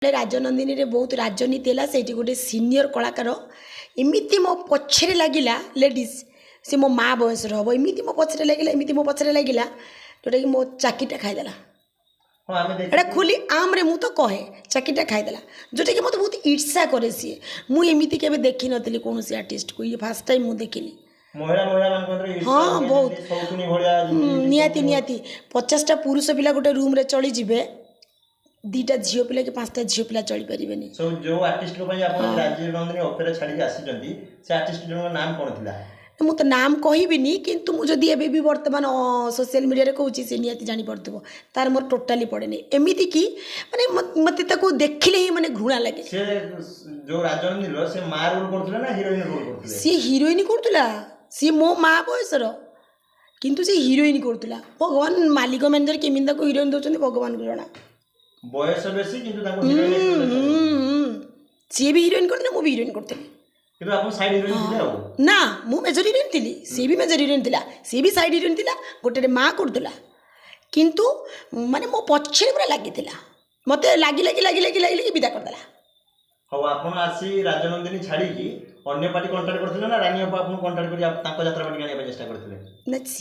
राजनंदिनी रे बहुत राजनीति है से गोटे सीनियर कलाकार एमती मो पछरे लगिला लेडीज से मो माँ बयस हम एमती मो पछरे लगिला एमती मो पछरे लगिला जोटा कि मो चाकीटा खाईदेला एटा खुली आम रे मु तो कहे चाकीटा खाईदेला जोटा कि मत बहुत ईर्षा करे सी मुझे केवे देखी नी कौन सी आर्टिस्ट को ये फास्ट टाइम मुझे देखिली हाँ बहुत निहाती निहाती 50टा पुरुष पिला गोटे रूम रे चली जिबे 2टा झील पिला कि 5टा झील पिला चली पारे सो जो आर्टिस्ट को आपण राजनंदिनी ऑपेरा छाड़ी आसी से आर्टिस्ट जो नाम कौन थिला मु तो नाम कहबिनी किंतु मु जदि एबे भी वर्तमान सोशल मीडिया रे कहूची से नियति जानी पड़तबो तार मोर टोटली पड़े नहीं एमिति की माने मते ताको देखिले ही माने घृणा लगे से जो राजनंदिनी रो से मां रोल करथला ना हीरोइन रोल करथले सी हीरोइन करथला सी मो मां बयसर किंतु से हीरोइन करथला भगवान मालिक मैनेजर केमिंदा को हीरोइन दोचंदी भगवान को जणा बयस बेसी किंतु ताको हीरोइन सी भी हीरोइन करथले मु भी हीरोइन करथले किंतु आपण साइड हीरोइन थिले हो ना मु मेजर हीरोइन थिली सी भी मेजर हीरोइन थिला सी भी साइड हीरोइन थिला गोटे माँ करथला किंतु माने मो पछे पूरा लागिथिला मते लागी लागी लागी लागी लागी विदा करदला हो आपण आसी राजनंदिनी छाड़ी की अन्य पार्टी कांटेक्ट करथिले ना रानी आपन कांटेक्ट करी ताको यात्रा पार्टी आने चेष्टा करथिले ना